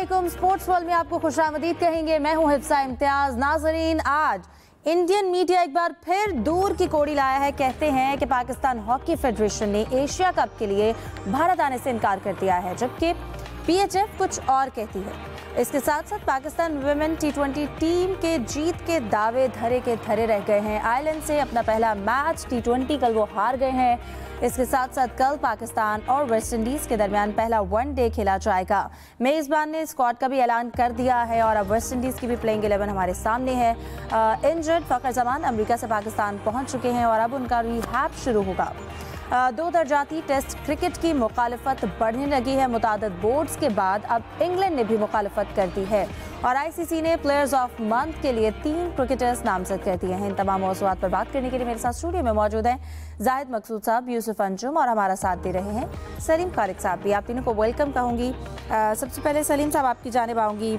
अस्सलामुअलैकुम। Sports world में आपको खुशामदीद कहेंगे। मैं हूं हिफ्सा इम्तियाज। नाजरीन, आज इंडियन मीडिया एक बार फिर दूर की कोड़ी लाया है। कहते हैं कि पाकिस्तान हॉकी फेडरेशन ने एशिया कप के लिए भारत आने से इनकार कर दिया है, जबकि PHF कुछ और कहती है। इसके साथ साथ पाकिस्तान वुमेन T20 टीम के जीत के दावे धरे के धरे रह गए हैं। आयरलैंड से अपना पहला मैच T20 कल वो हार गए हैं। इसके साथ साथ कल पाकिस्तान और वेस्ट इंडीज़ के दरमियान पहला वनडे खेला जाएगा। मेज़बान ने स्क्वाड का भी ऐलान कर दिया है और अब वेस्ट इंडीज़ की भी प्लेइंग 11 हमारे सामने है। इंजर्ड फ़खर जमान अमेरिका से पाकिस्तान पहुंच चुके हैं और अब उनका रिहैब शुरू होगा। दो दर्जाती टेस्ट क्रिकेट की मुखालफत बढ़ने लगी है। मुतादिद बोर्ड्स के बाद अब इंग्लैंड ने भी मुखालफत कर दी है और ICC ने प्लेयर्स ऑफ मंथ के लिए 3 क्रिकेटर्स नामजद कर दिए हैं। इन तमाम मौज़ूआत पर बात करने के लिए मेरे साथ स्टूडियो में मौजूद हैं जाहिद मकसूद साहब, यूसुफ अंजुम और हमारा साथ दे रहे हैं सलीम खालिक साहब भी। आप तीनों को वेलकम कहूँगी। सबसे पहले सलीम साहब आपकी जानिब आऊँगी।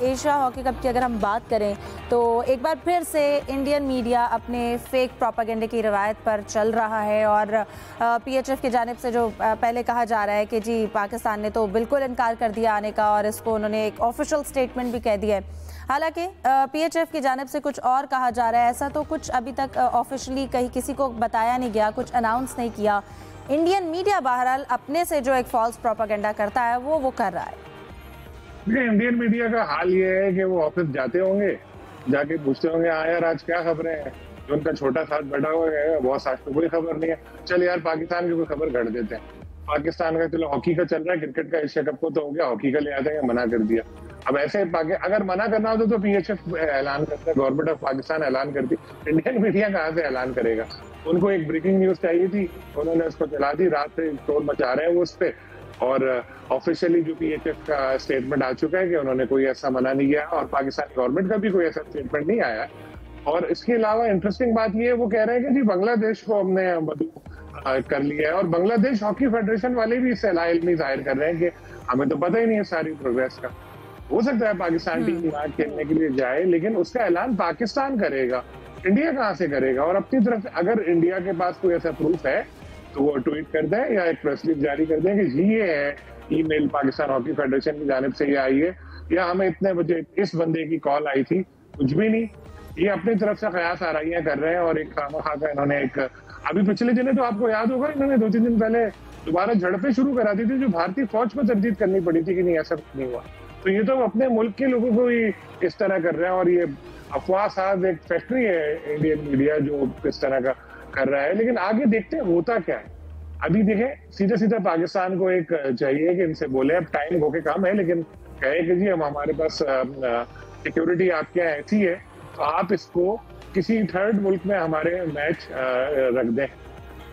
एशिया हॉकी कप की अगर हम बात करें तो एक बार फिर से इंडियन मीडिया अपने फेक प्रोपेगेंडे की रवायत पर चल रहा है और PHF की जानिब से जो पहले कहा जा रहा है कि जी पाकिस्तान ने तो बिल्कुल इनकार कर दिया आने का और इसको उन्होंने एक ऑफिशियल स्टेटमेंट भी कह दिया है। हालांकि PHF की जानिब से कुछ और कहा जा रहा है। ऐसा तो कुछ अभी तक ऑफिशियली कहीं किसी को बताया नहीं गया, कुछ अनाउंस नहीं किया। इंडियन मीडिया बहरहाल अपने से जो एक फॉल्स प्रोपेगेंडा करता है वो कर रहा है। इंडियन मीडिया का हाल ये है कि वो ऑफिस जाते होंगे, जाके पूछते होंगे हाँ यार आज क्या खबरें हैं। जो उनका छोटा साथ बैठा हुआ है बहुत आज तो कोई खबर नहीं है, चल यार पाकिस्तान की कोई खबर घड़ देते हैं। पाकिस्तान का चलो हॉकी का चल रहा है, क्रिकेट का एशिया कप को तो हो गया, हॉकी का ले आते हैं, मना कर दिया। अब ऐसे अगर मना करना हो तो PHF ऐलान करता है, गवर्नमेंट ऑफ पाकिस्तान ऐलान करती। इंडियन मीडिया कहाँ से ऐलान करेगा? उनको एक ब्रेकिंग न्यूज चाहिए थी, उन्होंने उसको चला दी, रात से शोर मचा रहे हैं वो उस पर। और ऑफिशियली जो PHF का स्टेटमेंट आ चुका है कि उन्होंने कोई ऐसा मना नहीं किया और पाकिस्तान गवर्नमेंट का भी कोई ऐसा स्टेटमेंट नहीं आया। और इसके अलावा इंटरेस्टिंग बात ये है, वो कह रहे हैं कि जी बांग्लादेश को हमने मदू कर लिया है और बांग्लादेश हॉकी फेडरेशन वाले भी इससे लाइल्मी जाहिर कर रहे हैं कि हमें तो पता ही नहीं है सारी प्रोग्रेस का। हो सकता है पाकिस्तान टीम मैच खेलने के लिए जाए, लेकिन उसका ऐलान पाकिस्तान करेगा, इंडिया कहाँ से करेगा? और अपनी तरफ से अगर इंडिया के पास कोई ऐसा प्रूफ है तो वो ट्वीट कर दें या एक प्रेस रिलीज जारी कर दें कि जी ये है, ईमेल पाकिस्तान हॉकी फेडरेशन की जानिब से ये आई है या हमें इतने बजे इस बंदे की कॉल आई थी। कुछ भी नहीं, ये अपनी तरफ से कयास आराइयां कर रहे हैं और एक खामखा का इन्होंने एक अभी पिछले दिनों तो आपको याद होगा इन्होंने 2-3 दिन पहले दोबारा झड़पें शुरू करा दी थी, जो भारतीय फौज को तरजीह करनी पड़ी थी कि नहीं ऐसा कुछ नहीं हुआ। तो ये तो अपने मुल्क के लोगों को ही इस तरह कर रहे हैं और ये अफवाह साज एक फैक्ट्री है इंडियन मीडिया जो इस तरह का कर रहा है। लेकिन आगे देखते हैं होता क्या है। अभी देखें सीधे सीधे पाकिस्तान को एक चाहिए कि इनसे बोले, अब टाइम होके काम है, लेकिन कहे कि जी हम हमारे पास सिक्योरिटी आपके यहाँ ऐसी है तो आप इसको किसी थर्ड मुल्क में हमारे मैच रख दें।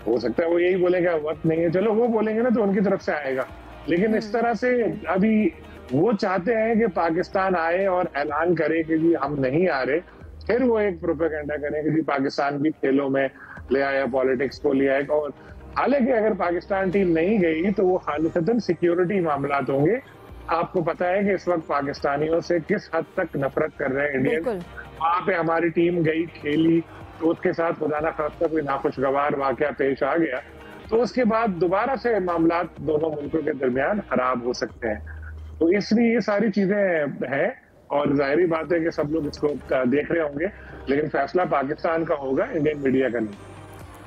हो सकता है वो यही बोलेगा वक्त नहीं है, चलो वो बोलेंगे ना तो उनकी तरफ से आएगा। लेकिन इस तरह से अभी वो चाहते हैं कि पाकिस्तान आए और ऐलान करे कि जी हम नहीं आ रहे, फिर वो एक प्रोपेगेंडा करें कि जी पाकिस्तान भी खेलों में ले आया, पॉलिटिक्स को ले आया। और हालांकि अगर पाकिस्तान टीम नहीं गई तो वो खालिदन सिक्योरिटी मामलात होंगे। आपको पता है कि इस वक्त पाकिस्तानियों से किस हद तक नफरत कर रहे हैं इंडियन। वहां पे हमारी टीम गई, खेली, तो उसके साथ खुदा ना खास्ता कोई नाखुशगवार वाकया पेश आ गया तो उसके बाद दोबारा से मामलात दोनों मुल्कों के दरमियान खराब हो सकते हैं। तो इसलिए ये सारी चीजें हैं और जाहिर बात है कि सब लोग इसको देख रहे होंगे, लेकिन फैसला पाकिस्तान का होगा, इंडियन मीडिया का नहीं।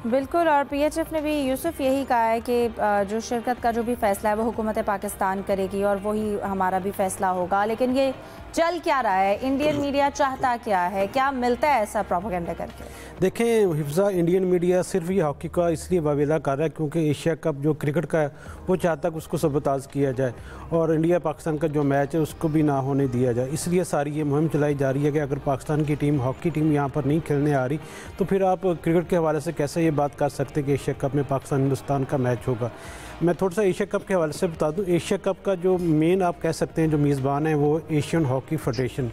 बिल्कुल। और PHF ने भी यूसुफ यही कहा है कि जो शिरकत का जो भी फैसला है वो हुकूमत पाकिस्तान करेगी और वही हमारा भी फैसला होगा। लेकिन ये चल क्या रहा है? इंडियन मीडिया चाहता क्या है? क्या मिलता है ऐसा प्रोपेगेंडा करके? देखें हिफ्जा, इंडियन मीडिया सिर्फ ये हॉकी का इसलिए वावेला कर रहा है क्योंकि एशिया कप जो क्रिकेट का है वो चाहता है कि उसको सबताज किया जाए और इंडिया पाकिस्तान का जो मैच है उसको भी ना होने दिया जाए। इसलिए सारी ये मुहिम चलाई जा रही है कि अगर पाकिस्तान की टीम, हॉकी टीम यहाँ पर नहीं खेलने आ रही तो फिर आप क्रिकेट के हवाले से कैसे ये बात कर सकते कि एशिया कप में पाकिस्तान हिंदुस्तान का मैच होगा। मैं थोड़ा सा एशिया कप के हवाले से बता दूं। एशिया कप का जो मेन आप कह सकते हैं जो मेज़बान है वो एशियन हॉकी फेडरेशन,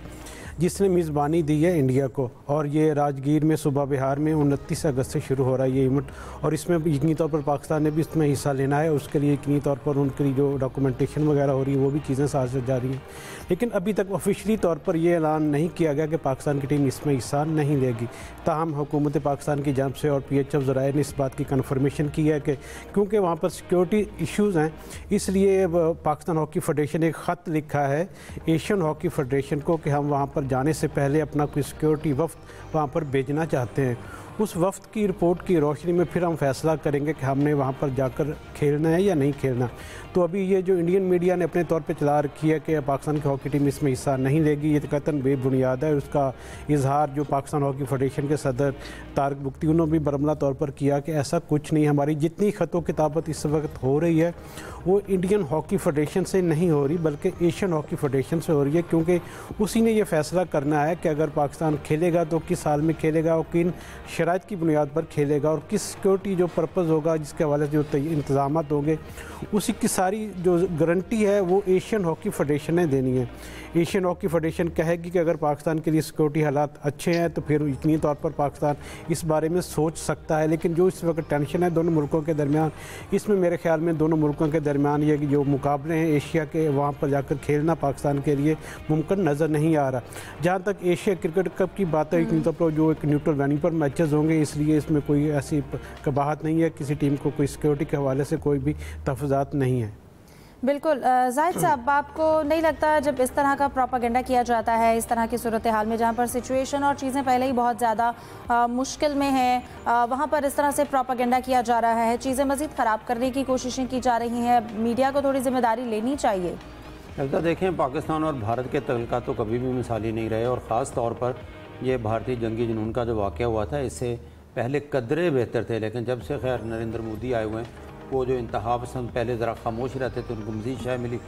जिसने मेज़बानी दी है इंडिया को। और ये राजगीर में सूबा बिहार में 29 अगस्त से शुरू हो रहा है ये इवेंट, और इसमें यकीनी तौर पर पाकिस्तान ने भी इसमें हिस्सा लेना है। उसके लिए यकीनी तौर पर उनकी जो डॉक्यूमेंटेशन वगैरह हो रही है वो भी चीज़ें साथ साथ जा रही हैं, लेकिन अभी तक ऑफिशियली तौर पर यह ऐलान नहीं किया गया कि पाकिस्तान की टीम इसमें हिस्सा नहीं लेगी। ताहम हुकूमत पाकिस्तान की जानिब से और PHF ज़राए ने इस बात की कन्फर्मेशन की है कि क्योंकि वहाँ पर सिक्योरिटी इश्यूज़ हैं, इसलिए पाकिस्तान हॉकी फेडरेशन ने एक ख़त लिखा है एशियन हॉकी फेडरेशन को कि हम वहाँ पर जाने से पहले अपना कोई सिक्योरिटी वफ्द वहाँ पर भेजना चाहते हैं। उस वफ्द की रिपोर्ट की रोशनी में फिर हम फैसला करेंगे कि हमने वहाँ पर जाकर खेलना है या नहीं खेलना। तो अभी ये जो इंडियन मीडिया ने अपने तौर पे चला रखी है कि पाकिस्तान की हॉकी टीम इसमें हिस्सा नहीं लेगी, ये कतन बेबुनियाद है। उसका इजहार जो पाकिस्तान हॉकी फेडरेशन के सदर तारिक बुख्ती उन्होंने भी बरमला तौर पर किया कि ऐसा कुछ नहीं। हमारी जितनी ख़तो किताबत इस वक्त हो रही है वो इंडियन हॉकी फेडरेशन से नहीं हो रही बल्कि एशियन हॉकी फेडरेशन से हो रही है, क्योंकि उसी ने ये फैसला करना है कि अगर पाकिस्तान खेलेगा तो किस हाल में खेलेगा और किन शराइत की बुनियाद पर खेलेगा और किस सिक्योरिटी जो पर्पज़ होगा जिसके हवाले से जो इंतजाम होंगे उसी की सारी जो गारंटी है वो एशियन हॉकी फेडरेशन ने देनी है। एशियन हॉकी फेडरेशन कहेगी कि अगर पाकिस्तान के लिए सिक्योरिटी हालात अच्छे हैं तो फिर यकीनी तौर पर पाकिस्तान इस बारे में सोच सकता है। लेकिन जो इस वक्त टेंशन है दोनों मुल्कों के दरमियान, इसमें मेरे ख्याल में दोनों मुल्कों के दरमियान ये जो मुकाबले हैं एशिया के, वहाँ पर जाकर खेलना पाकिस्तान के लिए मुमकिन नज़र नहीं आ रहा। जहाँ तक एशिया क्रिकेट कप की बात है, यकीनी तौर पर जो एक न्यूट्रल वेन्यू पर मैचेस होंगे, इसलिए इसमें कोई ऐसी कबाहत नहीं है, किसी टीम को कोई सिक्योरिटी के हवाले से कोई भी तफज़ात नहीं है। बिल्कुल जाहिद साहब, आपको नहीं लगता जब इस तरह का प्रोपागेंडा किया जाता है इस तरह की सूरत हाल में जहाँ पर सिचुएशन और चीज़ें पहले ही बहुत ज़्यादा मुश्किल में हैं, वहाँ पर इस तरह से प्रोपागेंडा किया जा रहा है, चीज़ें मज़ीद ख़राब करने की कोशिशें की जा रही हैं, मीडिया को थोड़ी जिम्मेदारी लेनी चाहिए? ऐसा देखें, पाकिस्तान और भारत के तल्लुकात तो कभी भी मिसाली नहीं रहे और ख़ास तौर पर ये भारतीय जंगी जुनून का जो वाक़या हुआ था इससे पहले कदरे बेहतर थे। लेकिन जब से खैर नरेंद्र मोदी आए हुए हैं, वो जो इंतहा पसंद पहले ज़रा खामोश रहते थे उनको मज़ीद शय मिली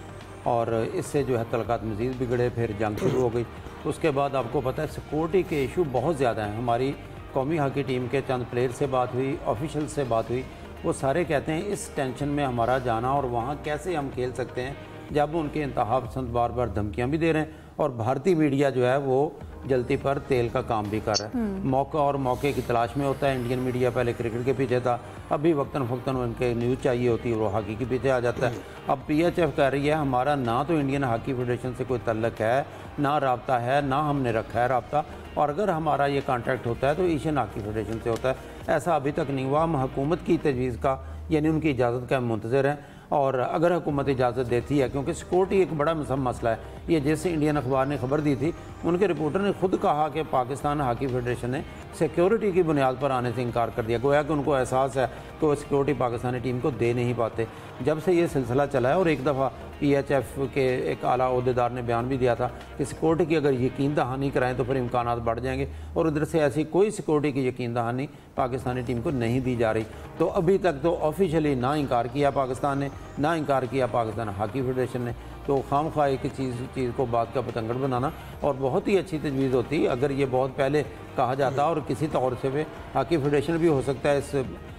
और इससे जो है तल्लुकात मज़ीद बिगड़े, फिर जंग शुरू हो गई। उसके बाद आपको पता है सिक्योरिटी के इशू बहुत ज़्यादा हैं। हमारी कौमी हॉकी टीम के चंद प्लेयर से बात हुई, ऑफिशियल से बात हुई, वो सारे कहते हैं इस टेंशन में हमारा जाना और वहाँ कैसे हम खेल सकते हैं जब उनके इंतहा पसंद बार बार धमकियाँ भी दे रहे हैं और भारतीय मीडिया जो है वो जलती पर तेल का काम भी कर रहा है। मौका और मौके की तलाश में होता है। इंडियन मीडिया पहले क्रिकेट के पीछे था, अभी वक्तन फ़क्तन उनके न्यूज़ चाहिए होती है, वो हॉकी के पीछे आ जाता है। अब PHF कह रही है हमारा ना तो इंडियन हॉकी फेडरेशन से कोई तल्लक है, ना रब्ता है, ना हमने रखा है रब्ता, और अगर हमारा ये कॉन्ट्रैक्ट होता है तो एशियन हॉकी फेडरेशन से होता है। ऐसा अभी तक नहीं हुआ। हम हुकूमत की तजवीज़ का यानी उनकी इजाज़त का मुंतज़र हैं और अगर हुकूमत इजाज़त देती है, क्योंकि सिक्योरिटी एक बड़ा मसला है। ये जैसे इंडियन अखबार ने खबर दी थी, उनके रिपोर्टर ने खुद कहा कि पाकिस्तान हॉकी फेडरेशन ने सिक्योरिटी की बुनियाद पर आने से इनकार कर दिया, गोया कि उनको एहसास है कि वो सिक्योरिटी पाकिस्तानी टीम को दे नहीं पाते। जब से ये सिलसिला चला है और एक दफ़ा PHF के एक आला ओहदेदार ने बयान भी दिया था कि सिक्योरिटी की अगर यकीन दहानी कराएं तो फिर इम्कानात बढ़ जाएंगे, और उधर से ऐसी कोई सिक्योरिटी की यकीन दहानी पाकिस्तानी टीम को नहीं दी जा रही। तो अभी तक तो ऑफिशियली ना इनकार किया पाकिस्तान ने, ना इनकार किया पाकिस्तान हॉकी फेडरेशन ने। तो खामखा एक चीज़ को बात का पतंगड़ बनाना और बहुत ही अच्छी तजवीज़ होती अगर ये बहुत पहले कहा जाता और किसी तौर से वे हॉकी फेडरेशन भी हो सकता है इस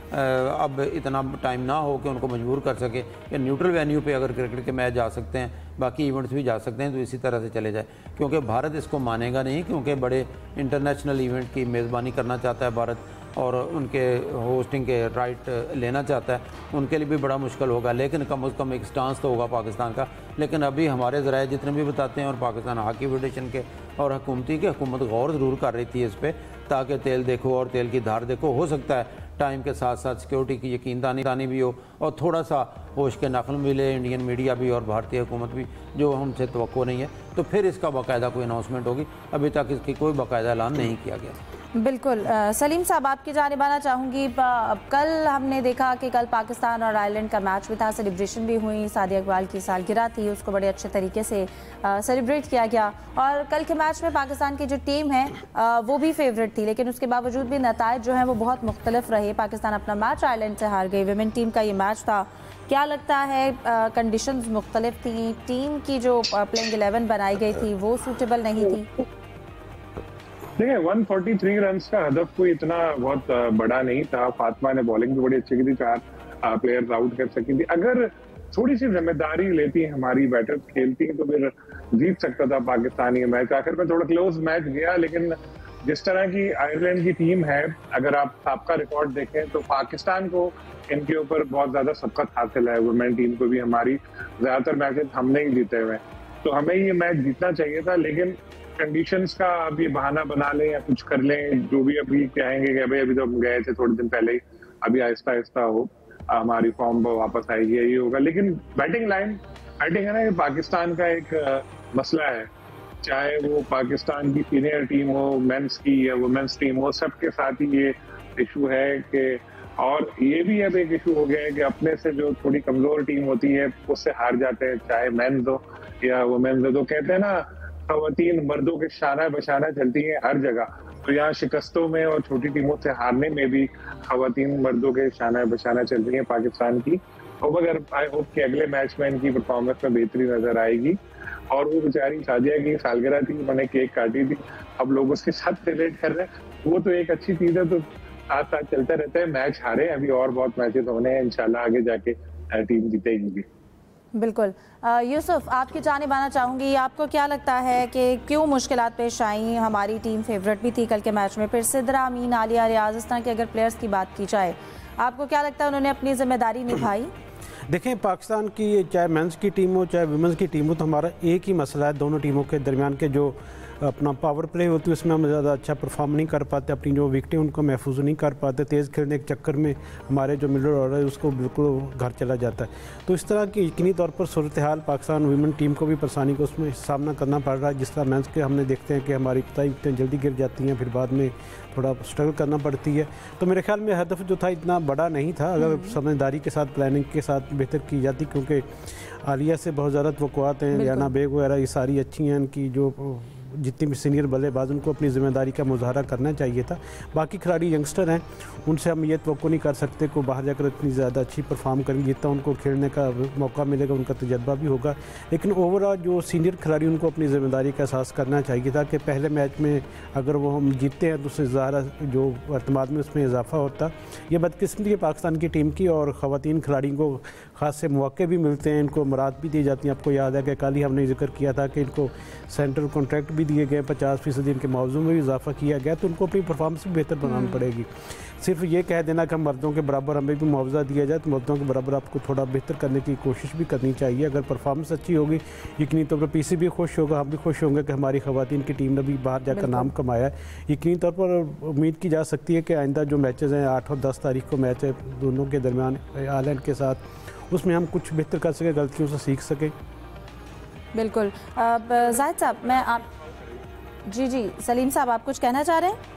अब इतना टाइम ना हो कि उनको मजबूर कर सके कि न्यूट्रल वेन्यू पे अगर क्रिकेट के मैच जा सकते हैं, बाकी इवेंट्स भी जा सकते हैं, तो इसी तरह से चले जाए। क्योंकि भारत इसको मानेगा नहीं, क्योंकि बड़े इंटरनेशनल इवेंट की मेज़बानी करना चाहता है भारत और उनके होस्टिंग के राइट लेना चाहता है, उनके लिए भी बड़ा मुश्किल होगा। लेकिन कम से कम एक स्टांस तो होगा पाकिस्तान का। लेकिन अभी हमारे ज़राए जितने भी बताते हैं और पाकिस्तान हॉकी फेडरेशन के और हुकूमत गौर ज़रूर कर रही थी इस पर, ताकि तेल देखो और तेल की धार देखो। हो सकता है टाइम के साथ साथ सिक्योरिटी की यकीनदानी भी हो और थोड़ा सा होश के नकल मिले इंडियन मीडिया भी और भारतीय हुकूमत भी, जो हमसे तवक्को नहीं है, तो फिर इसका बाकायदा कोई अनाउंसमेंट होगी। अभी तक इसकी कोई बाकायदा ऐलान नहीं किया गया। बिल्कुल सलीम साहब, आपकी जानिब आना चाहूँगी। कल हमने देखा कि कल पाकिस्तान और आयरलैंड का मैच भी था, सेलिब्रेशन भी हुई, सादिया इकबाल की सालगिरह थी, उसको बड़े अच्छे तरीके से सेलिब्रेट किया गया। और कल के मैच में पाकिस्तान की जो टीम है वो भी फेवरेट थी, लेकिन उसके बावजूद भी नताइज जो हैं वो बहुत मुख्तलिफ रहे। पाकिस्तान अपना मैच आयरलैंड से हार गई, विमेन टीम का ये मैच था। क्या लगता है कंडीशंस मुख्तलिफ थी, टीम की जो प्लेइंग 11 बनाई गई थी वो सूटेबल नहीं थी? देखिए 143 रन का हदफ कोई इतना बहुत बड़ा नहीं था। फातिमा ने बॉलिंग भी बड़ी अच्छी की थी, 4 प्लेयर आउट कर सकी थी। अगर थोड़ी सी जिम्मेदारी लेती हमारी बैटर्स खेलती तो फिर जीत सकता था पाकिस्तान ये मैच। आखिर में थोड़ा क्लोज मैच गया, लेकिन जिस तरह की आयरलैंड की टीम है, अगर आप सबका रिकॉर्ड देखें तो पाकिस्तान को इनके ऊपर बहुत ज्यादा सबकत हासिल है। वुमेन टीम को भी हमारी ज्यादातर मैचेस हमने ही जीते हुए, तो हमें ये मैच जीतना चाहिए था। लेकिन कंडीशंस का अभी बहाना बना लें या कुछ कर लें, जो भी अभी कहेंगे कि भाई अभी तो हम गए थे थोड़े दिन पहले ही, अभी आहिस्ता आहिस्ता हो हमारी फॉर्म वापस आएगी, यही होगा। लेकिन बैटिंग है ना, ये पाकिस्तान का एक मसला है। चाहे वो पाकिस्तान की सीनियर टीम हो, मेंस की या वुमेन्स टीम हो, सबके साथ ही ये इशू है कि, और ये भी अब एक इशू हो गया है कि अपने से जो थोड़ी कमजोर टीम होती है उससे हार जाते हैं, चाहे मेंस हो या वुमेन्स हो। तो कहते हैं ना, खवातीन मर्दों के शाना बशाना चलती हैं हर जगह, तो यहाँ शिकस्तों में और छोटी टीमों से हारने में भी खवातीन मर्दों के शाना बशाना चल रही है पाकिस्तान की। और मगर आई होप कि अगले मैच में इनकी परफॉर्मेंस में बेहतरी नजर आएगी। और वो बेचारी शादिया की सालगिरह थी, उन्होंने केक काटी थी, अब लोग उसके साथ रिलेट कर रहे हैं, वो तो एक अच्छी चीज है। तो साथ साथ चलता रहता है, मैच हारे, अभी और बहुत मैचेस होने हैं, इंशाल्लाह आगे जाके टीम जीतेगी भी। बिल्कुल। यूसुफ, आपकी जानिब आना चाहूँगी, आपको क्या लगता है कि क्यों मुश्किलात पेश आई? हमारी टीम फेवरेट भी थी कल के मैच में, फिर सिद्रा, अमीन, आलिया, रियाज, इस तरह के अगर प्लेयर्स की बात की जाए, आपको क्या लगता है उन्होंने अपनी जिम्मेदारी निभाई? देखें, पाकिस्तान की चाहे मेंस की टीम हो चाहे वुमेंस की टीम हो, तो हमारा एक ही मसला है, दोनों टीमों के दरमियान के जो अपना पावर प्ले होती है उसमें हम ज़्यादा अच्छा परफॉर्म नहीं कर पाते, अपनी जो विकेटें उनको महफूज नहीं कर पाते, तेज़ खेलने के चक्कर में हमारे जो मिडल ऑर्डर है उसको बिल्कुल घर चला जाता है। तो इस तरह की यकीनी तौर पर सूरत हाल पाकिस्तान वुमेन टीम को भी परेशानी को उसमें सामना करना पड़ रहा है। जिस तरह मेंस के हमने देखते हैं कि हमारी विकेटें जल्दी गिर जाती हैं, फिर बाद में थोड़ा स्ट्रगल करना पड़ती है। तो मेरे ख्याल में हदफ जो था इतना बड़ा नहीं था, अगर समझदारी के साथ प्लानिंग के साथ बेहतर की जाती, क्योंकि आलिया से बहुत ज़्यादा तवक्कुआत हैं, रियाना बेग वगैरह ये सारी अच्छी हैं, इनकी जो जितनी भी सीनियर बल्लेबाज उनको अपनी ज़िम्मेदारी का मुजाहरा करना चाहिए था। बाकी खिलाड़ी यंगस्टर हैं, उनसे हम ये तवक्को नहीं कर सकते को बाहर जाकर इतनी ज़्यादा अच्छी परफॉर्म करेंगे, जितना उनको खेलने का मौका मिलेगा उनका तजर्बा भी होगा। लेकिन ओवरऑल जो सीनियर खिलाड़ी उनको अपनी ज़िम्मेदारी का एहसास करना चाहिए था कि पहले मैच में अगर वो हम जीतते हैं तो उससे ज़्यादा जो अतमाद में उसमें इजाफा होता। ये बदकिस्मती है पाकिस्तान की टीम की, और ख़वातीन खिलाड़ियों को ख़ास से मौके भी मिलते हैं, इनको मराद भी दी जाती हैं। आपको याद है कि कल ही हमने जिक्र किया था कि इनको सेंट्रल कॉन्ट्रैक्ट भी दिए गए, 50% इनके मुआवजे में भी इजाफा किया गया, तो उनको अपनी परफॉर्मेंस भी बेहतर बनानी पड़ेगी। सिर्फ ये कह देना कि हम मर्दों के बराबर हमें भी मुआवजा दिया जाए, तो मर्दों के बराबर आपको थोड़ा बेहतर करने की कोशिश भी करनी चाहिए। अगर परफॉर्मेंस अच्छी होगी, यकीनी तौर पर पीसी भी खुश होगा, हम भी खुश होंगे कि हमारी खवातीन की टीम ने भी बाहर जाकर नाम कमाया है। यकीनी तौर पर उम्मीद की जा सकती है कि आइंदा जो मैचेज़ हैं, 8 और 10 तारीख को मैच है दोनों के दरमियान आयरलैंड के साथ, उसमें हम कुछ बेहतर कर सकें, गलतियों से सीख सकें। बिल्कुल। जाहिद साहब, मैं आप जी सलीम साहब, आप कुछ कहना चाह रहे हैं?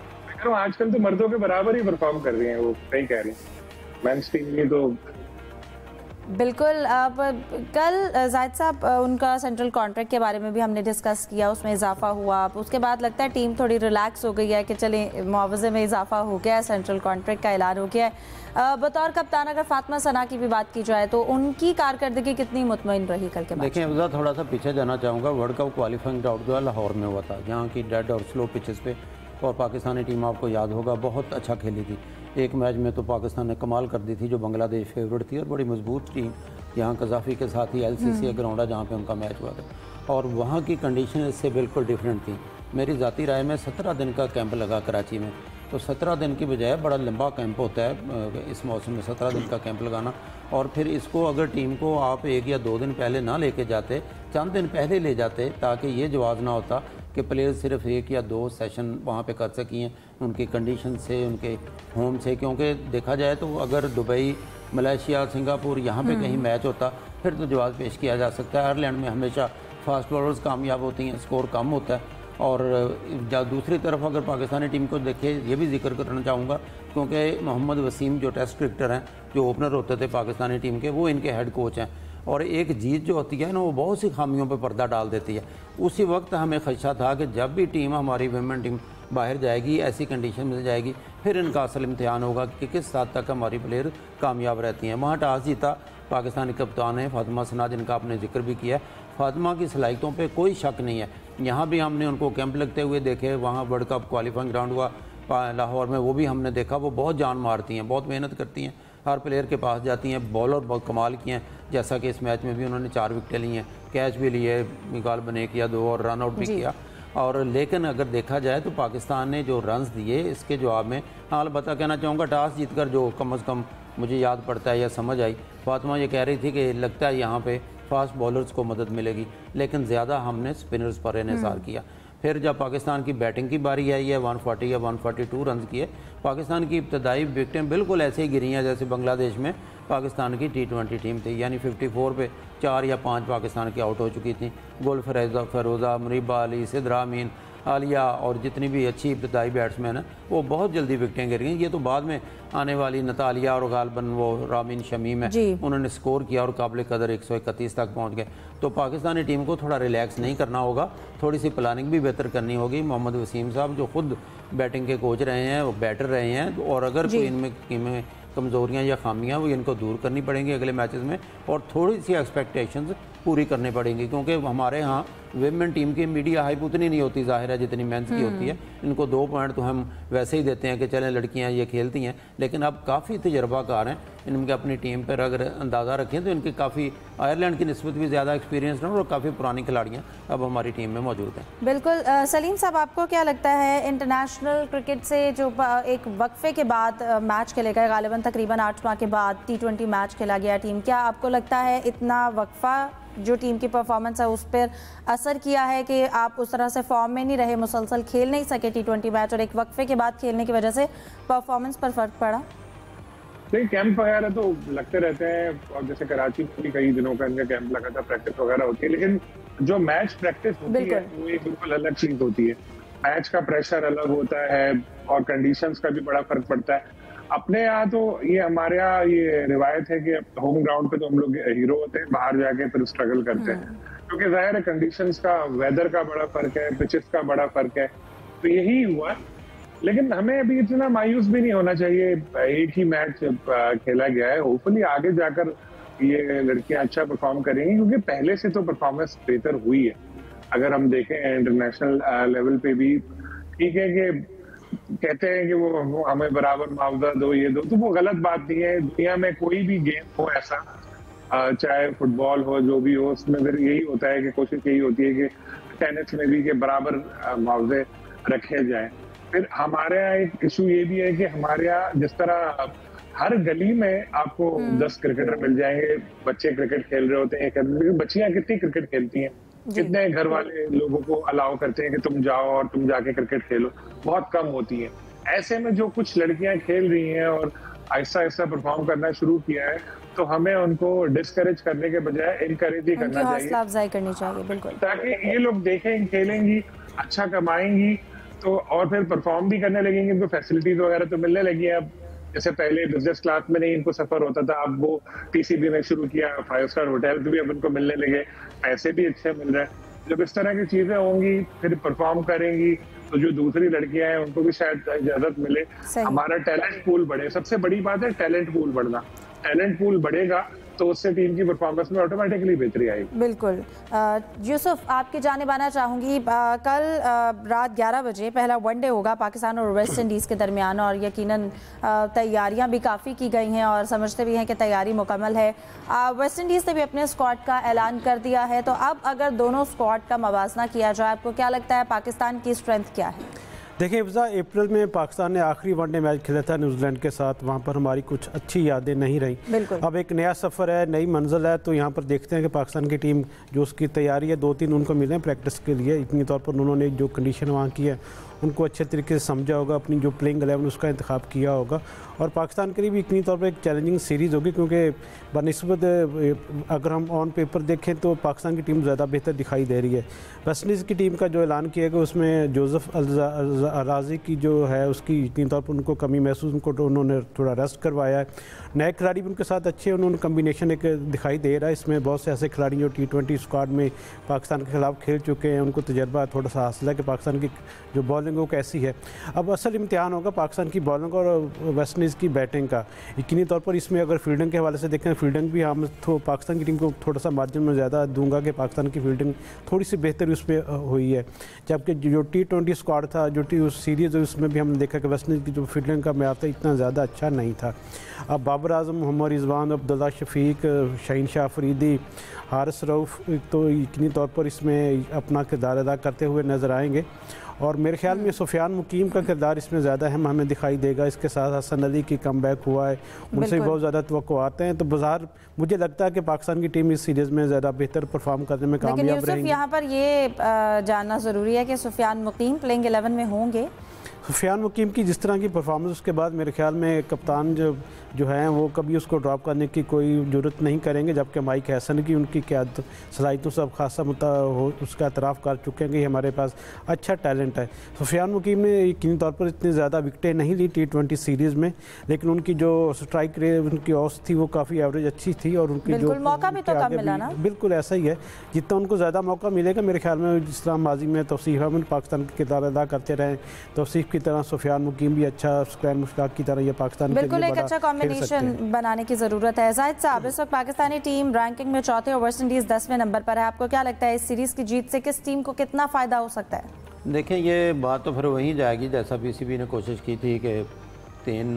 आजकल तो मर्दों के बराबर ही परफॉर्म कर रही हैं, वो सही कह रही हैं मेंस टीम में तो। बिल्कुल। अब कल जाहिद साहब उनका सेंट्रल कॉन्ट्रैक्ट के बारे में भी हमने डिस्कस किया, उसमें इजाफा हुआ, उसके बाद लगता है टीम थोड़ी रिलैक्स हो गई है कि चले मुआवजे में इजाफा हो गया है, सेंट्रल कॉन्ट्रैक्ट का ऐलान हो गया है। बतौर कप्तान अगर फातिमा सना की भी बात की जाए तो उनकी कारकर्दगी कितनी मुतमईन रही कल के मैच? देखिए अफजा, थोड़ा सा पीछे जाना चाहूँगा। वर्ल्ड कप क्वालिफाइंग राउंड जो है लाहौर में हुआ था, जहाँ की डेड और स्लो पिचेस पे, और पाकिस्तानी टीम आपको याद होगा बहुत अच्छा खेली थी। एक मैच में तो पाकिस्तान ने कमाल कर दी थी, जो बांग्लादेश फेवरेट थी, और बड़ी मजबूत टीम यहाँ कजाफी के साथ ही LCC ग्राउंड है जहाँ पे उनका मैच हुआ था, और वहाँ की कंडीशन इससे बिल्कुल डिफरेंट थी। मेरी ज़ाती राय में 17 दिन का कैंप लगा कराची में, तो 17 दिन की बजाय बड़ा लंबा कैंप होता है इस मौसम में, 17 दिन का कैंप लगाना। और फिर इसको अगर टीम को आप 1 या 2 दिन पहले ना लेके जाते, चंद दिन पहले ले जाते, ताकि ये जवाब ना होता कि प्लेयर सिर्फ 1 या 2 सेशन वहाँ पे कर सकें उनकी कंडीशन से, उनके होम से। क्योंकि देखा जाए तो अगर दुबई, मलेशिया, सिंगापुर यहाँ पे कहीं मैच होता फिर तो जवाब पेश किया जा सकता है। आयरलैंड में हमेशा फास्ट बॉलर्स कामयाब होती हैं, स्कोर कम होता है। और दूसरी तरफ अगर पाकिस्तानी टीम को देखिए, ये भी जिक्र करना चाहूँगा क्योंकि मोहम्मद वसीम जो टेस्ट क्रिकेटर हैं, जो ओपनर होते थे पाकिस्तानी टीम के, वो इनके हेड कोच हैं। और एक जीत जो होती है ना, वो बहुत सी खामियों पर पर्दा डाल देती है। उसी वक्त हमें खदशा था कि जब भी टीम हमारी वुमेन टीम बाहर जाएगी, ऐसी कंडीशन में जाएगी, फिर इनका असल इम्तिहान होगा कि किस हद तक हमारी प्लेयर कामयाब रहती हैं। वहाँ टॉस जीता पाकिस्तानी कप्तान है फातिमा सना, जिनका आपने जिक्र भी किया। फातिमा की सलाहियतों पे कोई शक नहीं है। यहाँ भी हमने उनको कैंप लगते हुए देखे, वहाँ वर्ल्ड कप क्वालिफाइंग ग्राउंड हुआ लाहौर में, वो भी हमने देखा। वो बहुत जान मारती हैं, बहुत मेहनत करती हैं, हर प्लेयर के पास जाती हैं, बॉलर बहुत कमाल की हैं। जैसा कि इस मैच में भी उन्होंने 4 विकेटें ली हैं, कैच भी लिए, गालबन 1 या 2 और रन आउट भी किया। और लेकिन अगर देखा जाए तो पाकिस्तान ने जो रन्स दिए इसके जवाब में, हाँ अलबत्ता कहना चाहूँगा टॉस जीतकर जो कम अज़ कम मुझे याद पड़ता है या समझ आई, फातिमा ये कह रही थी कि लगता है यहाँ पे फास्ट बॉलर्स को मदद मिलेगी, लेकिन ज़्यादा हमने स्पिनर्स पर इन्हिसार किया। फिर जब पाकिस्तान की बैटिंग की बारी आई है 140 या 142 रन किए, पाकिस्तान की इब्तदाई विकेटें बिल्कुल ऐसे ही गिरी हैं जैसे बांग्लादेश में पाकिस्तान की T20 टीम थी, यानी 54 पे 4 या 5 पाकिस्तान की आउट हो चुकी थी। गुल फरोज़ा, मुनीबा अली, सिद्रा अमीन, आलिया और जितनी भी अच्छी इब्तदाई बैट्समैन हैं वो बहुत जल्दी विकेटें गिर गई। ये तो बाद में आने वाली नतालिया और गालबन वो रामीन शमीम है, उन्होंने स्कोर किया और काबिल कदर 131 तक पहुंच गए। तो पाकिस्तानी टीम को थोड़ा रिलैक्स नहीं करना होगा, थोड़ी सी प्लानिंग भी बेहतर करनी होगी। मोहम्मद वसीम साहब जो खुद बैटिंग के कोच रहे हैं, वो बैटर रहे हैं, और अगर कोई इनमें कमज़ोरियाँ या खामियाँ वो इनको दूर करनी पड़ेंगी अगले मैचेस में, और थोड़ी सी एक्सपेक्टेशंस पूरी करनी पड़ेंगी, क्योंकि हमारे यहाँ विमेन टीम की मीडिया हाइप उतनी नहीं होती ज़ाहिर है जितनी मेंस की होती है। इनको 2 पॉइंट तो हम वैसे ही देते हैं कि चलें लड़कियाँ ये खेलती हैं, लेकिन अब काफ़ी तजर्बाकार हैं, इनके अपनी टीम पर अगर अंदाज़ा रखें तो इनकी काफ़ी आयरलैंड की निस्बत भी ज़्यादा एक्सपीरियंस और काफ़ी पुरानी खिलाड़ियाँ अब हमारी टीम में मौजूद हैं। बिल्कुल सलीम साहब, आपको क्या लगता है इंटरनेशनल क्रिकेट से जो एक वक्फे के बाद मैच खेलेगा, गालिबन तकरीबन 8 माह के बाद T20 मैच खेला गया टीम, क्या आपको लगता है इतना वक्फा जो टीम की परफॉर्मेंस है उस पर असर किया है कि आप उस तरह से फॉर्म में नहीं रहे, मुसलसल खेल नहीं सके T20 मैच, और एक वक्फे के बाद खेलने की वजह से परफॉर्मेंस पर फर्क पड़ा? नहीं, कैंप वगैरह तो लगते रहते हैं, और जैसे कराची में भी कई दिनों का इनका कैंप लगा था, प्रैक्टिस वगैरह होती है, लेकिन जो मैच प्रैक्टिस होती है वो एक बिल्कुल अलग चीज होती है। मैच का प्रेशर अलग होता है और कंडीशंस का भी बड़ा फर्क पड़ता है। अपने यहाँ तो ये हमारे यहाँ ये रिवायत है कि होम ग्राउंड पे तो हम लोग हीरो होते हैं, बाहर जाके फिर स्ट्रगल करते हैं, क्योंकि जाहिर है कंडीशंस का, वेदर का बड़ा फर्क है, पिचेस का बड़ा फर्क है, तो यही हुआ। लेकिन हमें अभी इतना मायूस भी नहीं होना चाहिए, एक ही मैच खेला गया है, होपफुली आगे जाकर ये लड़कियां अच्छा परफॉर्म करेंगी, क्योंकि पहले से तो परफॉर्मेंस बेहतर हुई है। अगर हम देखें इंटरनेशनल लेवल पे भी, ठीक है कि कहते हैं कि वो हमें बराबर मुआवजा दो, ये दो, तो वो गलत बात नहीं है। दुनिया में कोई भी गेम हो ऐसा, चाहे फुटबॉल हो, जो भी हो, उसमें फिर यही होता है कि कोशिश यही होती है कि टेनिस में भी के बराबर मुआवजे रखे जाएं। फिर हमारे यहाँ एक इशू ये भी है कि हमारे यहाँ जिस तरह हर गली में आपको 10 क्रिकेटर मिल जाएंगे, बच्चे क्रिकेट खेल रहे होते हैं, लेकिन बच्चियां कितनी क्रिकेट खेलती हैं? कितने घर वाले लोगों को अलाउ करते हैं कि तुम जाओ और तुम जाके क्रिकेट खेलो? बहुत कम होती है। ऐसे में जो कुछ लड़कियां खेल रही हैं और आहिस्ता आहिस्ता परफॉर्म करना शुरू किया है, तो हमें उनको डिस्करेज करने के बजाय इनकरेज ही करना चाहिए, हौसला अफजाई करनी चाहिए, बिल्कुल, ताकि ये लोग देखें, खेलेंगी, अच्छा कमाएंगी, तो और फिर परफॉर्म भी करने लगेंगे। इनको फैसिलिटीज वगैरह तो मिलने लगी है अब, जैसे पहले बिजनेस क्लास में नहीं इनको सफर होता था, अब वो TCB में शुरू किया, 5 स्टार होटल भी अब इनको मिलने लगे, पैसे भी अच्छे मिल रहे हैं। जब इस तरह की चीजें होंगी, फिर परफॉर्म करेंगी, तो जो दूसरी लड़कियां हैं उनको भी शायद इजाजत मिले, हमारा टैलेंट पूल बढ़े। सबसे बड़ी बात है टैलेंट पूल बढ़ना। टैलेंट पूल बढ़ेगा तो उससे टीम की परफॉर्मेंस में ऑटोमेटिकली बेहतरी आएगी। बिल्कुल। यूसुफ, आपकी जानिब आना चाहूँगी, कल रात 11 बजे पहला वनडे होगा पाकिस्तान और वेस्ट इंडीज़ के दरमियान, और यकीनन तैयारियां भी काफ़ी की गई हैं और समझते भी हैं कि तैयारी मुकम्मल है। वेस्ट इंडीज़ ने भी अपने स्क्वाड का ऐलान कर दिया है, तो अब अगर दोनों स्क्वाड का मवाजना किया जाए, आपको क्या लगता है पाकिस्तान की स्ट्रेंथ क्या है? देखिए हिफ्ज़ा, अप्रैल में पाकिस्तान ने आखिरी वनडे मैच खेला था न्यूजीलैंड के साथ, वहाँ पर हमारी कुछ अच्छी यादें नहीं रही। अब एक नया सफ़र है, नई मंजिल है, तो यहाँ पर देखते हैं कि पाकिस्तान की टीम जो उसकी तैयारी है, 2-3 उनको मिले हैं प्रैक्टिस के लिए, इतनी तौर पर उन्होंने जो कंडीशन वहाँ की है उनको अच्छे तरीके से समझा होगा, अपनी जो प्लेइंग 11 उसका इंतखाब किया होगा, और पाकिस्तान के लिए भी इतनी तौर पर एक चैलेंजिंग सीरीज़ होगी, क्योंकि बनिस्बत अगर हम ऑन पेपर देखें तो पाकिस्तान की टीम ज़्यादा बेहतर दिखाई दे रही है। वेस्ट इंडीज़ की टीम का जो ऐलान किया गया उसमें जोसेफ अल-राजी की जो है उसकी इतनी तौर पर उनको कमी महसूस, उनको तो उन्होंने थोड़ा रेस्ट करवाया है। नए खिलाड़ी भी उनके साथ अच्छे उन्होंने कम्बिनेशन एक दिखाई दे रहा है। इसमें बहुत से ऐसे खिलाड़ी जो T20 स्क्वाड में पाकिस्तान के खिलाफ खेल चुके हैं, उनको तजर्बा थोड़ा सा हासिल है कि पाकिस्तान की जो बॉलिंग बॉलिंग वो कैसी है। अब असल इम्तिहान होगा पाकिस्तान की बॉलिंग और वेस्ट इंडीज़ की बैटिंग का। यकीनी तौर पर इसमें अगर फील्डिंग के हवाले से देखें, फील्डिंग भी हम तो पाकिस्तान की टीम को थोड़ा सा मार्जिन में ज़्यादा दूंगा कि पाकिस्तान की फील्डिंग थोड़ी सी बेहतर उसमें हुई है, जबकि जो T20 स्क्वाड था, जो उस सीरीज़ उसमें भी हमने देखा कि वेस्ट इंडीज़ की जो फील्डिंग का मैार था इतना ज़्यादा अच्छा नहीं था। अब बाबर आजम, मोहम्मद रिजवान, अब्दुल्ला शफीक, शाहीन शाह अफरीदी, हारिस रऊफ़ तो यकीनी तौर पर इसमें अपना किरदार अदा करते हुए नज़र आएंगे। और मेरे ख्याल में सुफियान मुकीम का किरदार इसमें ज़्यादा अहम हमें दिखाई देगा। इसके साथ हसन अली की कमबैक हुआ है, उनसे भी बहुत ज़्यादा तवक्कुआते हैं। तो बाजार मुझे लगता है कि पाकिस्तान की टीम इस सीरीज़ में ज़्यादा बेहतर परफॉर्म करने में कामयाब रहेगी। यहाँ पर ये जानना ज़रूरी है कि सुफियान मुकीम प्लेइंग 11 में होंगे। सुफियान मुकीम की जिस तरह की परफॉर्मेंस उसके बाद मेरे ख्याल में कप्तान जो हैं वो कभी उसको ड्रॉप करने की कोई ज़रूरत नहीं करेंगे, जबकि माइक हैसन की उनकी क़यादत सलाहियतों से अब खासा उसका एतराफ़ कर चुके हैं कि हमारे पास अच्छा टैलेंट है। सुफियान मुकीम ने यकीनी तौर पर इतनी ज़्यादा विकटें नहीं ली T20 सीरीज़ में, लेकिन उनकी जो स्ट्राइक रेट उनकी औसत थी वो काफ़ी एवरेज अच्छी थी और उनकी जो मौका भी तो कम मिला ना। बिल्कुल ऐसा ही है, जितना उनको ज़्यादा मौका मिलेगा मेरे ख्याल में, जिस तरह माजी में तौसीफ अहमद पाकिस्तान के किरदार अदा करते रहे, तौसीफ की तरह सुफियान मुकीम भी अच्छा, स्क्वैन मुश्ताक की तरह ये पाकिस्तान बिल्कुल एक अच्छा कॉम्बिनेशन बनाने की ज़रूरत है। जाहिद साहब, इस वक्त पाकिस्तानी टीम रैंकिंग में चौथे और वेस्ट इंडीज़ 10वें नंबर पर है। आपको क्या लगता है इस सीरीज़ की जीत से किस टीम को कितना फ़ायदा हो सकता है? देखें, ये बात तो फिर वहीं जाएगी जैसा PCB ने कोशिश की थी कि 3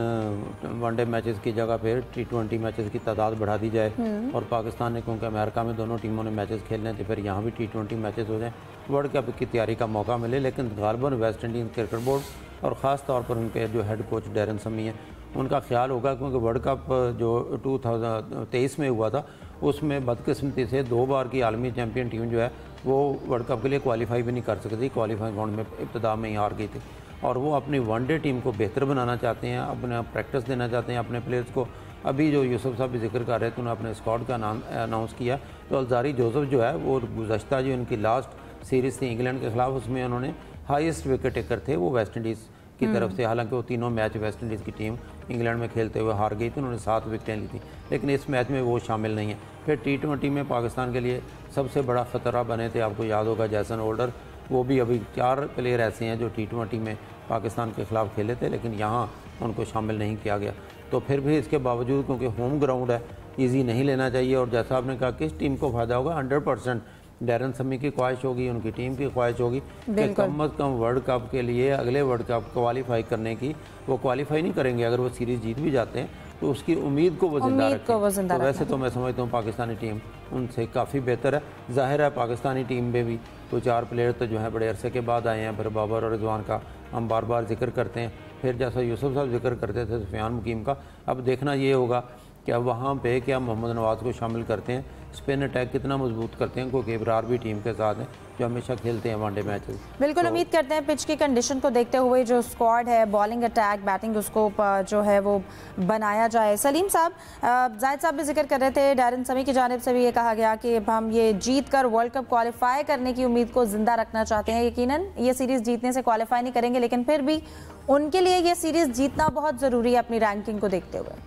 वनडे मैचेस की जगह पर T20 मैचेस की तादाद बढ़ा दी जाए, और पाकिस्तान ने, क्योंकि अमेरिका में दोनों टीमों ने मैचेस खेलने थे, फिर यहाँ भी T20 मैचेस हो जाएँ, वर्ल्ड कप की तैयारी का मौका मिले। लेकिन गालिबन वेस्ट इंडीज़ क्रिकेट बोर्ड और ख़ास तौर पर उनके जो हेड कोच डैरन समी हैं, उनका ख्याल होगा, क्योंकि वर्ल्ड कप जो 2023 में हुआ था उसमें बदकिस्मती से 2 बार की आलमी चैम्पियन टीम जो है वो वर्ल्ड कप के लिए क्वालिफाई भी नहीं कर सकती, क्वालिफाइंग राउंड में इब्तिदा में ही हार गई थी। और वो अपनी वनडे टीम को बेहतर बनाना चाहते हैं, अपने प्रैक्टिस देना चाहते हैं अपने प्लेयर्स को। अभी जो यूसुफ साहब भी जिक्र कर रहे थे, उन्होंने अपने स्क्वाड का नाम अनाउंस किया, तो अलजारी जोसेफ जो है वो गुज़श्ता जो उनकी लास्ट सीरीज़ थी इंग्लैंड के ख़िलाफ़, उसमें उन्होंने हाईएस्ट विकेट टेकर थे वो वेस्ट इंडीज़ की तरफ से। हालांकि वो तीनों मैच वेस्ट इंडीज़ की टीम इंग्लैंड में खेलते हुए हार गई थी, उन्होंने 7 विकेटें ली थी, लेकिन इस मैच में वो शामिल नहीं है। फिर T20 में पाकिस्तान के लिए सबसे बड़ा ख़तरा बने थे, आपको याद होगा, जैसन होल्डर। वो भी अभी 4 प्लेयर ऐसे हैं जो T20 में पाकिस्तान के ख़िलाफ़ खेले थे, लेकिन यहाँ उनको शामिल नहीं किया गया। तो फिर भी इसके बावजूद, क्योंकि होम ग्राउंड है, ईजी नहीं लेना चाहिए। और जैसा आपने कहा किस टीम को फ़ायदा होगा, 100% डैरन समी की ख्वाहिश होगी, उनकी टीम की ख्वाहिश होगी कि कम अज़ कम वर्ल्ड कप के लिए, अगले वर्ल्ड कप क्वालिफाई करने की। वो क्वालिफाई नहीं करेंगे, अगर वो सीरीज़ जीत भी जाते हैं तो उसकी उम्मीद को वो जिंदा रखें। तो वैसे तो मैं समझता हूँ पाकिस्तानी टीम उनसे काफ़ी बेहतर है। जाहिर है पाकिस्तानी टीम में भी कोई 4 प्लेयर तो जो है बड़े अरसे के बाद आए हैं। फिर बाबर और रिजवान का हम बार बार जिक्र करते हैं, फिर जैसा यूसुफ साहब जिक्र करते थे सुफियान मुकीम का। अब देखना ये होगा कि अब वहाँ पे क्या मोहम्मद नवाज़ को शामिल करते हैं, स्पिन अटैक कितना मजबूत करते हैं, क्योंकि इब्रार भी टीम के साथ हैं जो हमेशा खेलते हैं वनडे मैचेस। बिल्कुल उम्मीद करते हैं पिच की कंडीशन को देखते हुए जो स्क्वाड है, बॉलिंग अटैक बैटिंग, उसको जो है वो बनाया जाए। सलीम साहब, जाहिद साहब भी जिक्र कर रहे थे, डैरन समी की जानिब से भी ये कहा गया कि हम ये जीत कर वर्ल्ड कप क्वालिफाई करने की उम्मीद को जिंदा रखना चाहते हैं। यकीनन ये सीरीज़ जीतने से क्वालिफाई नहीं करेंगे, लेकिन फिर भी उनके लिए ये सीरीज़ जीतना बहुत ज़रूरी है अपनी रैंकिंग को देखते हुए।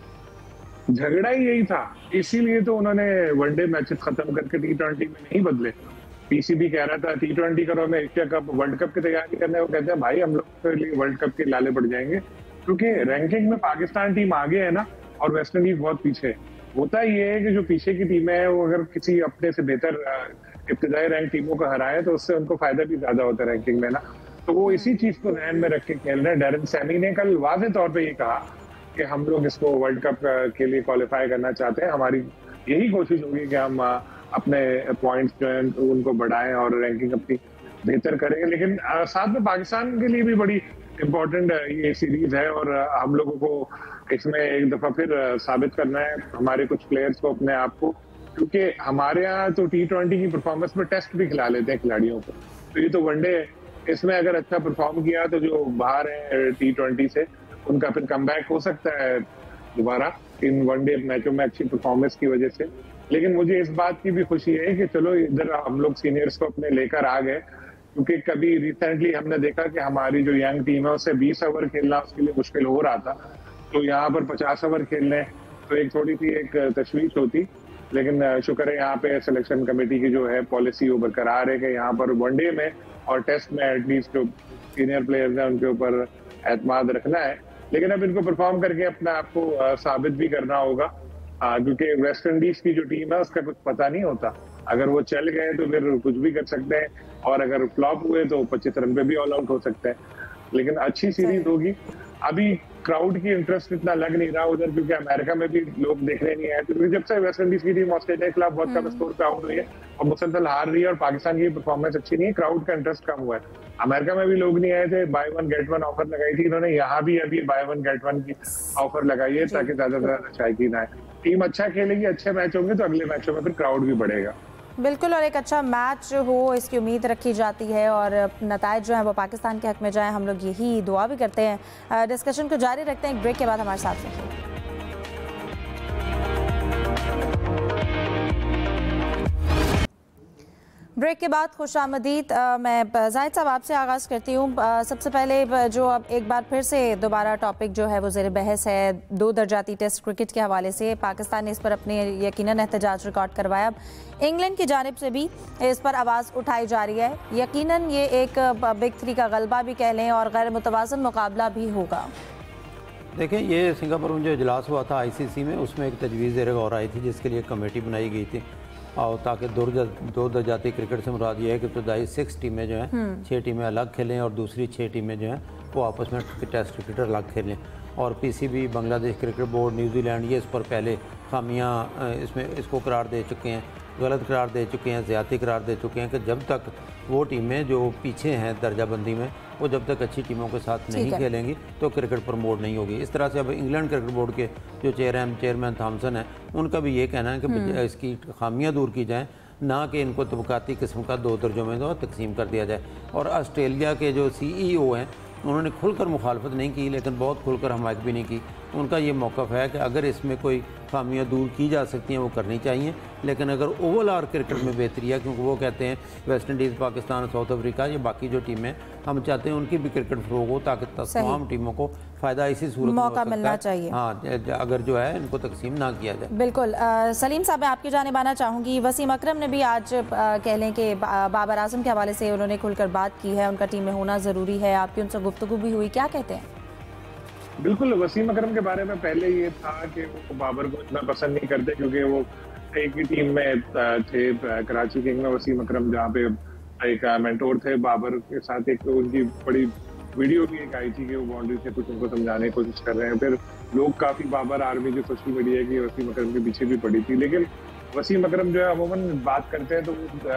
झगड़ा ही यही था, इसीलिए तो उन्होंने वनडे मैचेस खत्म करके T20 में नहीं बदले। PCB कह रहा था T20 करो, मैं एशिया कप वर्ल्ड कप की तैयारी करने। वो कहते हैं भाई हम लोग के लिए वर्ल्ड कप के लाले पड़ जाएंगे, क्योंकि रैंकिंग में पाकिस्तान टीम आगे है ना और वेस्ट इंडीज बहुत पीछे। होता ये है कि जो पीछे की टीमें हैं वो अगर किसी अपने से बेहतर इब्तिदाई रैंक टीमों को हराए तो उससे उनको फायदा भी ज्यादा होता है रैंकिंग में ना। तो वो इसी चीज को ध्यान में रख के खेल रहे हैं। डैरन सैमी ने कल वाज़ेह तौर पर ये कहा कि हम लोग इसको वर्ल्ड कप के लिए क्वालिफाई करना चाहते हैं, हमारी यही कोशिश होगी कि हम अपने पॉइंट्स जो हैं उनको बढ़ाएं और रैंकिंग अपनी बेहतर करेंगे। लेकिन साथ में पाकिस्तान के लिए भी बड़ी इम्पोर्टेंट ये सीरीज है और हम लोगों को इसमें एक दफा फिर साबित करना है हमारे कुछ प्लेयर्स को, अपने आप को, क्योंकि हमारे यहाँ तो T20 की परफॉर्मेंस में टेस्ट भी खिला लेते हैं खिलाड़ियों को। तो ये तो वनडे है, इसमें अगर अच्छा परफॉर्म किया तो जो बाहर है T20 से उनका फिर कमबैक हो सकता है दोबारा इन वनडे मैचों में अच्छी परफॉर्मेंस की वजह से। लेकिन मुझे इस बात की भी खुशी है कि चलो इधर हम लोग सीनियर्स को अपने लेकर आ गए, क्योंकि कभी रिसेंटली हमने देखा कि हमारी जो यंग टीम है उससे 20 ओवर खेलना उसके लिए मुश्किल हो रहा था, तो यहाँ पर 50 ओवर खेलने तो एक थोड़ी सी एक तशवीश होती। लेकिन शुक्र है यहाँ पे सिलेक्शन कमेटी की जो है पॉलिसी वो बरकरार है कि यहाँ पर वनडे में और टेस्ट में एटलीस्ट जो सीनियर प्लेयर्स हैं उनके ऊपर एतमाद रखना है। लेकिन अब इनको परफॉर्म करके अपने आप को साबित भी करना होगा, क्योंकि वेस्ट इंडीज की जो टीम है उसका कुछ पता नहीं होता। अगर वो चल गए तो फिर कुछ भी कर सकते हैं, और अगर फ्लॉप हुए तो 25 रन पे भी ऑल आउट हो सकते हैं। लेकिन अच्छी सीरीज होगी। अभी क्राउड की इंटरेस्ट इतना लग नहीं रहा उधर, क्योंकि अमेरिका में भी लोग देखने नहीं आए, क्योंकि जब से वेस्ट इंडीज की टीम ऑस्ट्रेलिया के खिलाफ बहुत कम स्कोर पे आउट हुई है और मुसलसल हार रही है और पाकिस्तान की परफॉर्मेंस अच्छी नहीं है, क्राउड का इंटरेस्ट कम हुआ है। अमेरिका में भी लोग नहीं आए थे, by one get one offer लगाई थी इन्होंने, यहाँ भी अभी बाय वन गेट वन की ऑफर लगाई है ताकि ज्यादा से ज्यादा शायकीन आए। टीम अच्छा खेलेगी, अच्छे मैच होंगे तो अगले मैचों में फिर क्राउड भी बढ़ेगा। बिल्कुल, और एक अच्छा मैच हो इसकी उम्मीद रखी जाती है और नताइज जो है वो पाकिस्तान के हक में जाए, हम लोग यही दुआ भी करते हैं। डिस्कशन को जारी रखते हैं, एक ब्रेक के बाद हमारे साथ रहिए। ब्रेक के बाद खुशामदीद। मैं जाहिद साहब आपसे आगाज़ करती हूँ। सबसे पहले जो अब एक बार फिर से दोबारा टॉपिक जो है वो ज़ेर बहस है 2 दर्जाती टेस्ट क्रिकेट के हवाले से। पाकिस्तान ने इस पर अपने यकीनन एहतजाज रिकॉर्ड करवाया। अब इंग्लैंड की जानिब से भी इस पर आवाज़ उठाई जा रही है। यकीनन ये एक बिग 3 का गलबा भी कह लें और गैर मुतवाज़न मुकाबला भी होगा। देखिए, ये सिंगापुर में जो इजलास हुआ था ICC में, उसमें एक तजवीज़ ज़ेर गौर आई थी जिसके लिए कमेटी बनाई गई थी, और ताकि 2 दर्जाती क्रिकेट से मुराद ये है कि इब्तदाई 6 टीमें जो हैं 6 टीमें अलग खेलें और दूसरी 6 टीमें जो हैं वो आपस में टेस्ट क्रिकेट अलग खेलें। और PCB, Bangladesh cricket board, New Zealand ये इस पर पहले खामियां इसको करार दे चुके हैं, गलत करार दे चुके हैं, ज़्यादती करार दे चुके हैं कि जब तक वो टीमें जो पीछे हैं दर्जाबंदी में वो जब तक अच्छी टीमों के साथ नहीं खेलेंगी तो क्रिकेट प्रमोट नहीं होगी। इस तरह से अब इंग्लैंड क्रिकेट बोर्ड के जो चेयरमैन थॉमसन है, उनका भी ये कहना है कि इसकी खामियां दूर की जाएँ, ना कि इनको तबकाती किस्म का 2 दर्जों में तो तकसीम कर दिया जाए। और ऑस्ट्रेलिया के जो CEO हैं उन्होंने खुलकर मुखालफत नहीं की, लेकिन बहुत खुलकर हमायत भी नहीं की। उनका ये मौक़िफ़ है कि अगर इसमें कोई खामियां दूर की जा सकती हैं वो करनी चाहिए, लेकिन अगर ओवरऑल क्रिकेट में बेहतरी है, क्योंकि वो कहते हैं West Indies, Pakistan, south Africa, ये बाकी जो टीमें हम चाहते हैं उनकी भी क्रिकेट फ़रोग हो ताकि तमाम टीमों को फ़ायदा इसी सूरत में मौका मिलना चाहिए। हाँ, अगर जो है इनको तकसीम ना किया जाए। बिल्कुल। सलीम साहब, मैं आपकी जानिब आना चाहूँगी। वसीम अकरम ने भी आज कह लें कि बाबर आजम के हवाले से उन्होंने खुलकर बात की है, उनका टीम में होना ज़रूरी है। आपकी उनसे गुफ्तगू भी हुई, क्या कहते हैं? बिल्कुल, वसीम अकरम के बारे में पहले ये था कि वो बाबर को इतना पसंद नहीं करते, क्योंकि वो एक ही टीम में थे कराची किंग में वसीम अकरम, जहाँ पे एक मेंटोर थे बाबर के साथ। एक उनकी बड़ी वीडियो भी एक आई थी कि वो बाउंड्री से कुछ उनको समझाने की कोशिश कर रहे हैं। फिर लोग काफी बाबर आर्मी जो सोशल मीडिया की वसीम अकरम के पीछे भी पड़ी थी। लेकिन वसीम अकरम जो है अमूमन बात करते हैं तो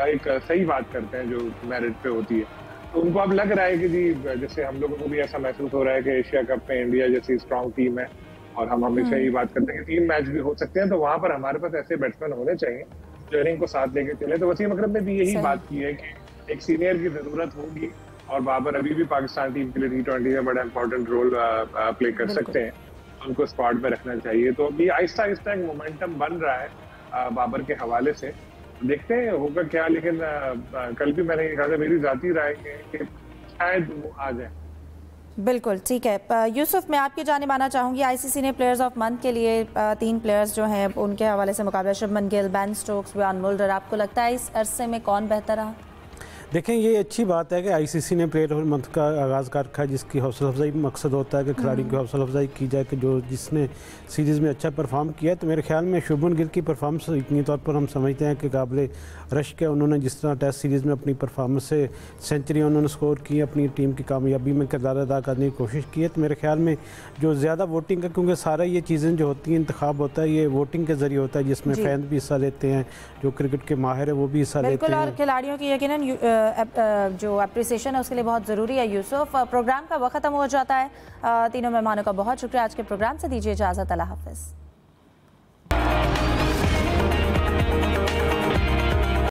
एक सही बात करते हैं जो मेरिट पे होती है। तो उनको अब लग रहा है कि जी, जैसे हम लोगों को भी ऐसा महसूस हो रहा है कि एशिया कप में इंडिया जैसी स्ट्रांग टीम है और हम हमेशा यही बात करते हैं कि 3 मैच भी हो सकते हैं, तो वहां पर हमारे पास ऐसे बैट्समैन होने चाहिए जो इनिंग को साथ लेके चले। तो वसीम अकरम ने भी यही बात की है कि एक सीनियर की जरूरत होगी और बाबर अभी भी पाकिस्तान टीम के लिए T20 में बड़ा इंपॉर्टेंट रोल प्ले कर सकते हैं, उनको स्क्वाड में रखना चाहिए। तो अभी आहिस्ता आहिस्ता एक मोमेंटम बन रहा है बाबर के हवाले से, देखते हैं होगा क्या। लेकिन कल भी मैंने कहा था, मेरी जाती राय है कि शायद वो आ जाए। बिल्कुल ठीक है। यूसुफ, मैं आपकी जानिब आना चाहूँगी। ICC ने प्लेयर्स ऑफ मंथ के लिए 3 प्लेयर्स जो हैं उनके हवाले से मुकाबला, Shubman Gill, Ben Stokes, Brian Mulder. आपको लगता है इस अरसे में कौन बेहतर रहा? देखें, ये अच्छी बात है कि ICC ने प्लेयर ऑफ मंथ का आगाज़ कर रखा है, जिसकी हौसला अफजाई मकसद होता है कि खिलाड़ी की हौसला अफजाई की जाए कि जो जिसने सीरीज़ में अच्छा परफॉर्म किया। तो मेरे ख्याल में शुभमन गिल की परफॉर्मेंस इतनी तौर पर हम समझते हैं कि काबिल रश्क है। उन्होंने जिस तरह टेस्ट सीरीज़ में अपनी परफॉर्मेंस से सेंचुरी उन्होंने स्कोर की, अपनी टीम की कामयाबी में किरदार अदा करने की कोशिश की है। तो मेरे ख्याल में जो ज़्यादा वोटिंग है, क्योंकि सारा ये चीज़ें जो होती हैं इंतखाब होता है ये वोटिंग के ज़रिए होता है, जिसमें फैन भी हिस्सा लेते हैं, जो क्रिकेट के माहिर है वो भी हिस्सा लेते हैं। और खिलाड़ियों की यकीनन जो अप्रिसिएशन है उसके लिए बहुत ज़रूरी है। यूसुफ, प्रोग्राम का वक्त ख़त्म हो जाता है। तीनों मेहमानों का बहुत शुक्रिया। आज के प्रोग्राम से दीजिए इजाज़त। अल्लाह हाफ़िज़।